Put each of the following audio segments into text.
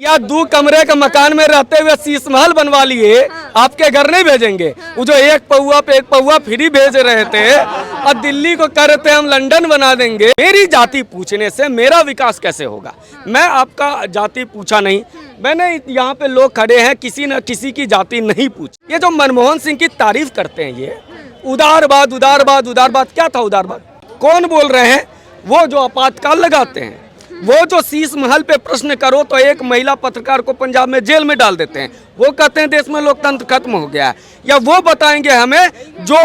या 2 कमरे के मकान में रहते हुए शीश महल बनवा लिए, आपके घर नहीं भेजेंगे। वो जो एक पौआ पे एक पौआ फ्री भेज रहे थे और दिल्ली को कह रहे थे हम लंदन बना देंगे। मेरी जाति पूछने से मेरा विकास कैसे होगा? मैं आपका जाति पूछा नहीं, मैंने यहाँ पे लोग खड़े हैं, किसी न किसी की जाति नहीं पूछी। ये जो मनमोहन सिंह की तारीफ करते हैं, ये उदारवाद उदारवाद उदारवाद, क्या था उदारवाद? कौन बोल रहे हैं? वो जो आपातकाल लगाते हैं, वो जो शीश महल पे प्रश्न करो तो एक महिला पत्रकार को पंजाब में जेल में डाल देते हैं। वो कहते हैं देश में लोकतंत्र खत्म हो गया है। या वो बताएंगे हमें जो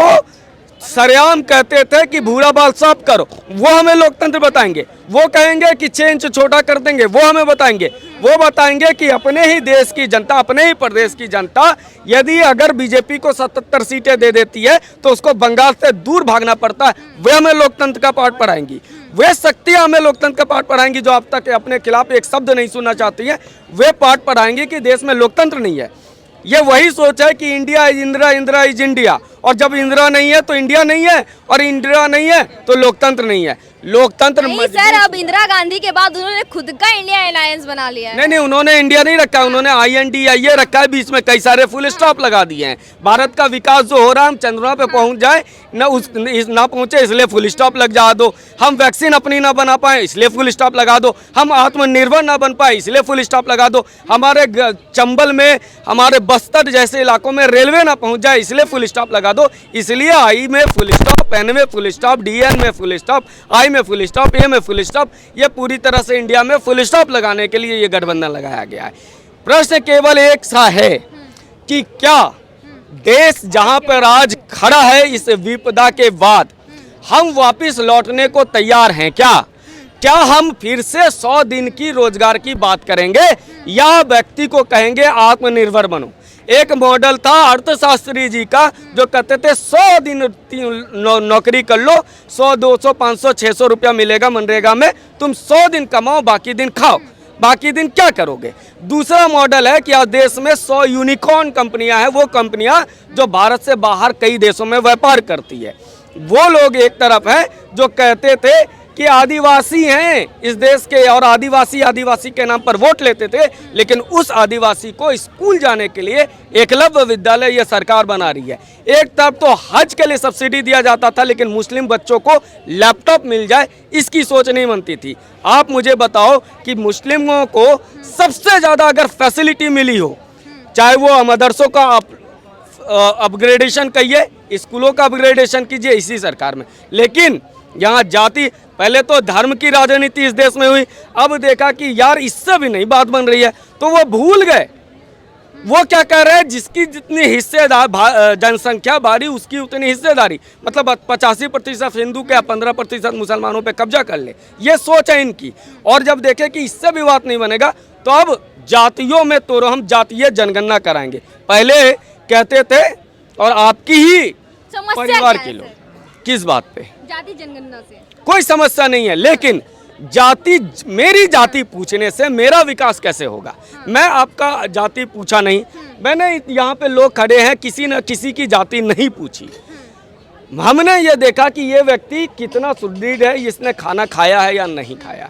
सरेआम कहते थे कि भूरा बाल साफ करो, वो हमें लोकतंत्र बताएंगे। वो कहेंगे कि 6 इंच छोटा कर देंगे, वो हमें बताएंगे। वो बताएंगे कि अपने ही देश की जनता, अपने ही प्रदेश की जनता यदि अगर बीजेपी को 77 सीटें दे देती है तो उसको बंगाल से दूर भागना पड़ता है, वे हमें लोकतंत्र का पाठ पढ़ाएंगी। वे शक्तियां हमें लोकतंत्र का पाठ पढ़ाएंगी जो अब तक अपने खिलाफ एक शब्द नहीं सुनना चाहती है। वे पाठ पढ़ाएंगे कि देश में लोकतंत्र नहीं है। ये वही सोच है कि India is Indira, Indira is India, और जब इंदिरा नहीं है तो इंडिया नहीं है, और इंदिरा नहीं है तो लोकतंत्र नहीं है। लोकतंत्र नहीं सर, अब इंदिरा गांधी के बाद उन्होंने खुद का इंडिया अलायंस बना लिया है। नहीं, उन्होंने इंडिया नहीं रखा, उन्होंने INDIA रखा है। बीच में कई सारे फुल स्टॉप लगा दिए हैं। भारत का विकास जो हो रहा है, हम चंद्रमा पे पहुंच जाए ना पहुंचे इसलिए फुल स्टॉप लग जा दो। हम वैक्सीन अपनी ना बना पाए इसलिए फुल स्टॉप लगा दो। हम आत्मनिर्भर ना बन पाए इसलिए फुल स्टॉप लगा दो। हमारे चंबल में, हमारे बस्तर जैसे इलाकों में रेलवे ना पहुंच जाए इसलिए फुल स्टॉप लगा दो। इसलिए I में फुल स्टॉप, N में फुल स्टॉप, DN में फुल स्टॉप, I में फुल स्टॉप, A में फुल स्टॉप। ये पूरी तरह से इंडिया में फुल स्टॉप लगाने के लिए ये गठबंधन लगाया गया है। प्रश्न केवल एक सा है कि क्या देश जहां पर आज खड़ा है इस विपदा के बाद, हम वापस लौटने को तैयार हैं क्या हम फिर से 100 दिन की रोजगार की बात करेंगे या व्यक्ति को कहेंगे आत्मनिर्भर बनो? एक मॉडल था अर्थशास्त्री जी का जो कहते थे 100 दिन नौकरी कर लो, 100, 200, 500, 600 रुपया मिलेगा मनरेगा में, तुम 100 दिन कमाओ, बाकी दिन खाओ। बाकी दिन क्या करोगे? दूसरा मॉडल है कि आज देश में 100 यूनिकॉर्न कंपनियां हैं, वो कंपनियां जो भारत से बाहर कई देशों में व्यापार करती है। वो लोग एक तरफ हैं जो कहते थे कि आदिवासी हैं इस देश के, और आदिवासी के नाम पर वोट लेते थे, लेकिन उस आदिवासी को स्कूल जाने के लिए एकलव्य विद्यालय ये सरकार बना रही है। एक तरफ तो हज के लिए सब्सिडी दिया जाता था, लेकिन मुस्लिम बच्चों को लैपटॉप मिल जाए इसकी सोच नहीं बनती थी। आप मुझे बताओ कि मुस्लिमों को सबसे ज़्यादा अगर फैसिलिटी मिली हो, चाहे वो मदरसों का अपग्रेडेशन कहिए, स्कूलों का अपग्रेडेशन कीजिए, इसी सरकार में। लेकिन यहाँ जाति, पहले तो धर्म की राजनीति इस देश में हुई, अब देखा कि यार इससे भी नहीं बात बन रही है, तो वो भूल गए। वो क्या कह रहे हैं, जिसकी जितनी हिस्सेदार जनसंख्या भारी उसकी उतनी हिस्सेदारी, मतलब 85% हिंदू के 15% मुसलमानों पे कब्जा कर ले, ये सोच है इनकी। और जब देखे कि इससे भी बात नहीं बनेगा तो अब जातियों में तो हम जातीय जनगणना कराएंगे। पहले कहते थे, और आपकी ही परिवार के लोग, किस बात पे? जाति जनगणना से कोई समस्या नहीं है, लेकिन मेरी जाति पूछने से मेरा विकास कैसे होगा? मैं आपका जाति पूछा नहीं, मैंने यहाँ पे लोग खड़े हैं, किसी न किसी की जाति नहीं पूछी। हमने ये देखा कि ये व्यक्ति कितना सुदृढ़ है, इसने खाना खाया है या नहीं खाया।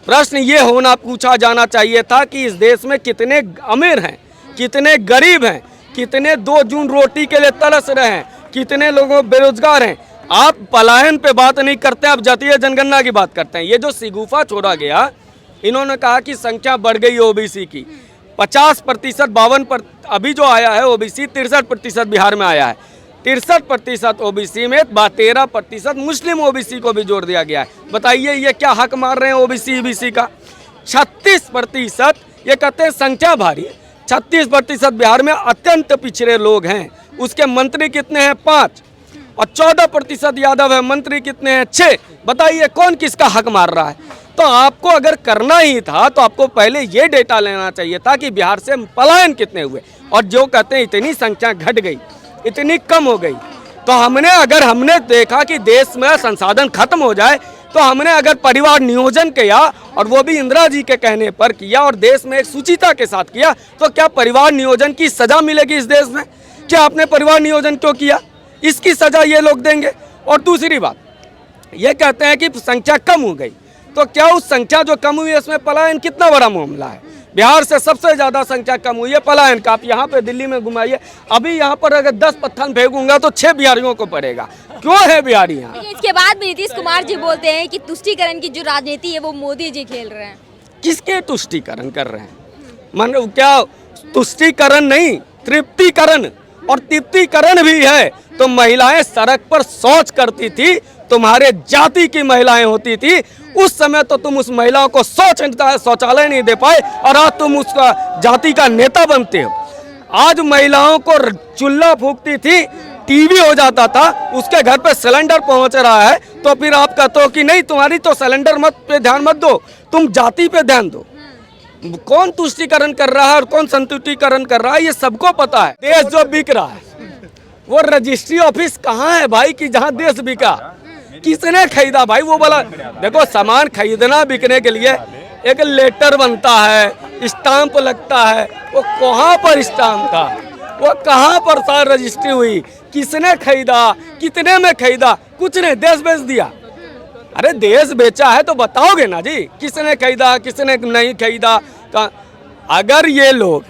प्रश्न ये होना पूछा जाना चाहिए था कि इस देश में कितने अमीर हैं, कितने गरीब हैं, कितने 2 जून रोटी के लिए तरस रहे हैं, कितने लोगों बेरोजगार हैं। आप पलायन पे बात नहीं करते, आप जातीय जनगणना की बात करते हैं। ये जो सिगुफा छोड़ा गया, इन्होंने कहा कि संख्या बढ़ गई OBC की 50%, 52%, अभी जो आया है OBC 63% बिहार में आया है। 63% OBC में 13% मुस्लिम OBC को भी जोड़ दिया गया है। बताइए ये क्या हक मार रहे हैं OBC EBC का? 36% ये कहते हैं संख्या भारी, 36% बिहार में अत्यंत पिछड़े लोग हैं। उसके मंत्री कितने हैं? 5, और 14% यादव है। मंत्री कितने हैं? 6। बताइए कौन किसका हक मार रहा है? तो आपको अगर करना ही था तो आपको पहले ये डेटा लेना चाहिए था कि बिहार से पलायन कितने हुए, और जो कहते हैं इतनी संख्या घट गई, इतनी कम हो गई। तो हमने देखा कि देश में संसाधन खत्म हो जाए, तो हमने अगर परिवार नियोजन किया, और वो भी इंदिरा जी के कहने पर किया, और देश में एक सुचिता के साथ किया, तो क्या परिवार नियोजन की सजा मिलेगी इस देश में? क्या आपने परिवार नियोजन क्यों किया? इसकी सजा ये लोग देंगे। और दूसरी बात, ये कहते हैं कि संख्या कम हो गई, तो क्या उस संख्या जो कम हुई है इसमें पलायन कितना बड़ा मामला है? बिहार से सबसे ज़्यादा संख्या कम हुई है पलायन का। आप यहाँ पे दिल्ली में घुमाइए, अभी यहाँ पर अगर 10 पत्थर फेंकूंगा तो 6 बिहारियों को पड़ेगा। क्यों है बिहारी यहाँ? लेकिन इसके बाद भी नीतीश कुमार जी बोलते हैं कि तुष्टीकरण की जो राजनीति है वो मोदी जी खेल रहे हैं। किसके तुष्टीकरण कर रहे हैं? मन क्या तुष्टीकरण नहीं, तृप्तिकरण, और तृप्तिकरण भी है तो महिलाएं सड़क पर शौच करती थी, तुम्हारे जाति की महिलाएं होती थी उस समय, तो तुम उस महिलाओं को शौचालय नहीं दे पाए और आज तुम उसका जाति का नेता बनते हो। आज महिलाओं को चूल्हा फूकती थी, टीवी हो जाता था, उसके घर पे सिलेंडर पहुंच रहा है तो फिर आप कहते हो कि नहीं तुम्हारी तो सिलेंडर मत पे ध्यान मत दो, तुम जाति पे ध्यान दो। कौन तुष्टीकरण कर रहा है और कौन संतुष्टीकरण कर रहा है ये सबको पता है। देश जो बिक रहा है वो रजिस्ट्री ऑफिस कहाँ है भाई कि जहाँ देश बिका? किसने खरीदा भाई? वो बोला देखो सामान खरीदना बिकने के लिए एक लेटर बनता है, स्टाम्प लगता है, वो कहाँ पर स्टाम्प था, वो कहाँ पर सार रजिस्ट्री हुई, किसने खरीदा, कितने में खरीदा? कुछ नहीं, देश बेच दिया। अरे देश बेचा है तो बताओगे ना जी, किसने खरीदा किसने नहीं खरीदा। अगर ये लोग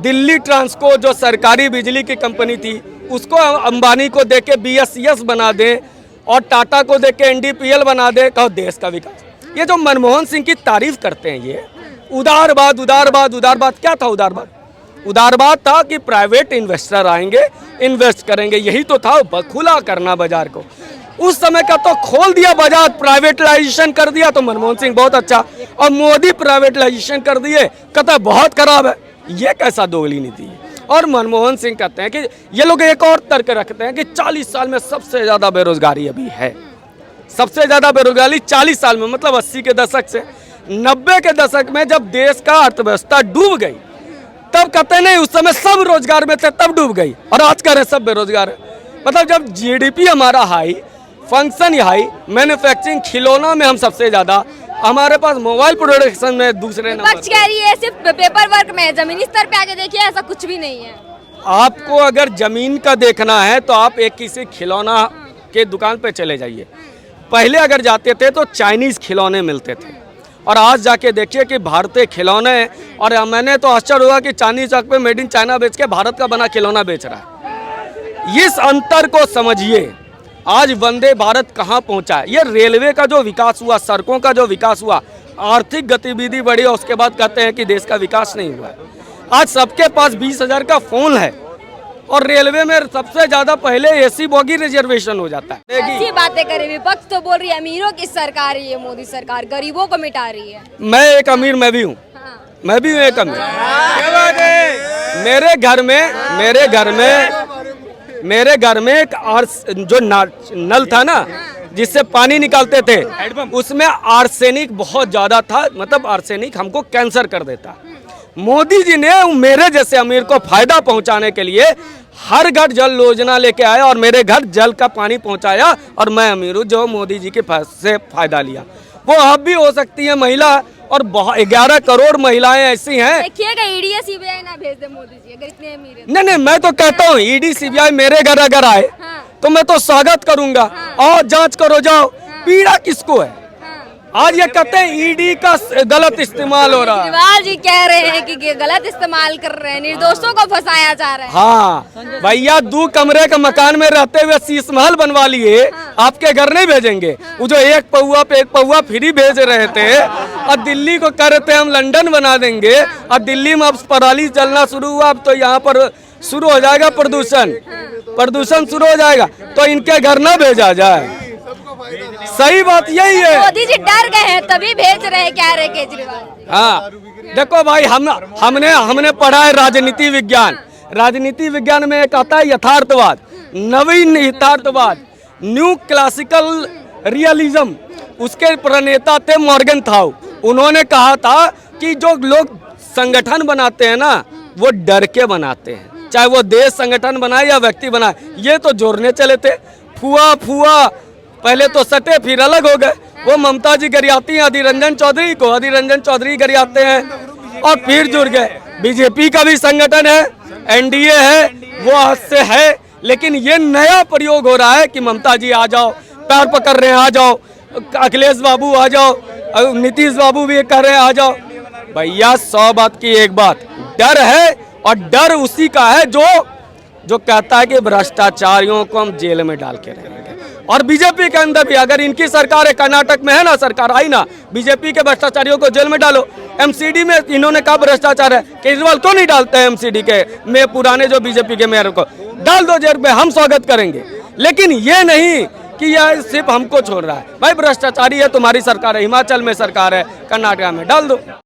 दिल्ली ट्रांसको जो सरकारी बिजली की कंपनी थी उसको अंबानी को देके BSES बना दे और टाटा को देके NDPL बना दे, कहो देश का विकास। ये जो मनमोहन सिंह की तारीफ करते हैं ये उदारवाद उदारवाद उदारवाद, क्या था उदारवाद? उदारवाद था कि प्राइवेट इन्वेस्टर आएंगे, इन्वेस्ट करेंगे, यही तो था, खुला करना बाजार को। उस समय का तो खोल दिया बाजार, प्राइवेटाइजेशन कर दिया तो मनमोहन सिंह बहुत अच्छा, और मोदी प्राइवेटाइजेशन कर दिए कहता बहुत खराब है। ये कैसा दोगली नीति है? और मनमोहन सिंह कहते हैं कि ये लोग एक और तर्क रखते हैं कि 40 साल में सबसे ज़्यादा बेरोजगारी अभी है, सबसे ज़्यादा बेरोजगारी 40 साल में, मतलब 80 के दशक से 90 के दशक में जब देश का अर्थव्यवस्था डूब गई तब कहते नहीं उस समय सब रोजगार में थे तब डूब गई, और आज कह रहे सब बेरोजगार है। मतलब जब GDP हमारा हाई, फंक्शन हाई, मैन्युफैक्चरिंग खिलौना में हम सबसे ज़्यादा, हमारे पास मोबाइल प्रोडक्शन में दूसरे नंबर। पक्ष कह रही है सिर्फ पेपर वर्क में, जमीनी स्तर पे आके देखिए ऐसा कुछ भी नहीं है। आपको अगर जमीन का देखना है तो आप एक किसी खिलौना के दुकान पे चले जाइए। पहले अगर जाते थे तो चाइनीज खिलौने मिलते थे, और आज जाके देखिए कि भारतीय खिलौने, और मैंने तो आश्चर्य हुआ कि चांदनी चौक पे मेड इन चाइना बेच के भारत का बना खिलौना बेच रहा है। इस अंतर को समझिए। आज वंदे भारत कहाँ पहुँचा है? ये रेलवे का जो विकास हुआ, सड़कों का जो विकास हुआ, आर्थिक गतिविधि बढ़ी, और उसके बाद कहते हैं कि देश का विकास नहीं हुआ। आज सबके पास 20,000 का फोन है, और रेलवे में सबसे ज्यादा पहले AC बोगी रिजर्वेशन हो जाता है। ऐसी बातें करे विपक्ष तो बोल रही है अमीरों की सरकार है ये मोदी सरकार, गरीबों को मिटा रही है। मैं एक अमीर मैं भी हूँ, मैं भी हूँ एक अमीर। मेरे घर में एक जो नल था ना जिससे पानी निकालते थे, उसमें आर्सेनिक बहुत ज्यादा था, मतलब आर्सेनिक हमको कैंसर कर देता। मोदी जी ने मेरे जैसे अमीर को फायदा पहुंचाने के लिए हर घर जल योजना लेके आया और मेरे घर जल का पानी पहुंचाया, और मैं अमीर हूँ जो मोदी जी के से फायदा लिया। वो अब भी हो सकती है महिला, और 11 करोड़ महिलाएं ऐसी हैं। देखिएगा ED CBI ना भेज दे मोदी जी अगर इतने अमीर हैं। नहीं, मैं तो कहता हूँ ED CBI मेरे घर अगर आए तो मैं तो स्वागत करूंगा, और जांच करो जाओ। पीड़ा किसको है? आज ये कहते हैं ED का गलत इस्तेमाल हो रहा है। केजरीवाल जी कह रहे हैं कि गलत इस्तेमाल कर रहे हैं, निर्दोषों को फंसाया जा रहा है। हाँ भैया, 2 कमरे के मकान में रहते हुए शीश महल बनवा लिए, आपके घर नहीं भेजेंगे। वो जो 1 पौवा पे 1 पौवा फ्री भेज रहे थे, और दिल्ली को कह रहे थे हम लंदन बना देंगे, और दिल्ली में अब पराली जलना शुरू हुआ, अब तो यहाँ पर शुरू हो जाएगा प्रदूषण शुरू हो जाएगा, तो इनके घर ना भेजा जाए। सही बात यही है। मोदी जी डर गए हैं तभी भेज रहे हैं, कह रहे केजरीवाल। हाँ देखो भाई, हमने पढ़ा है राजनीति विज्ञान। राजनीति विज्ञान में एक आता है यथार्थवाद, नवीन यथार्थवाद, न्यू क्लासिकल रियलिज्म। उसके प्रणेता थे मॉर्गन थाउ। उन्होंने कहा था कि जो लोग संगठन बनाते हैं ना वो डर के बनाते हैं, चाहे वो देश संगठन बनाए या व्यक्ति बनाए। ये तो जोड़ने चले थे, फुआ पहले तो सटे फिर अलग हो गए। वो ममता जी गरियाती हैं अधीर रंजन चौधरी गरियाते हैं, और फिर जुड़ गए। बीजेपी का भी संगठन है, NDA है, वो आज से है, लेकिन ये नया प्रयोग हो रहा है कि ममता जी आ जाओ, पैर पकड़ रहे हैं आ जाओ, अखिलेश बाबू आ जाओ, नीतीश बाबू भी कह रहे हैं आ जाओ। भैया 100 बात की एक बात, डर है और डर उसी का है जो कहता है कि भ्रष्टाचारियों को हम जेल में डाल के रहेंगे। और बीजेपी के अंदर भी अगर इनकी सरकार है, कर्नाटक में है ना सरकार, आई ना, बीजेपी के भ्रष्टाचारियों को जेल में डालो। एमसीडी में इन्होंने कहा भ्रष्टाचार है, केजरीवाल क्यों नहीं डालते हैं एमसीडी के में पुराने जो बीजेपी के मेयर को? डाल दो जेल में, हम स्वागत करेंगे। लेकिन ये नहीं कि यह सिर्फ हमको छोड़ रहा है। भाई भ्रष्टाचारी है तुम्हारी सरकार है, हिमाचल में सरकार है, कर्नाटक में डाल दो।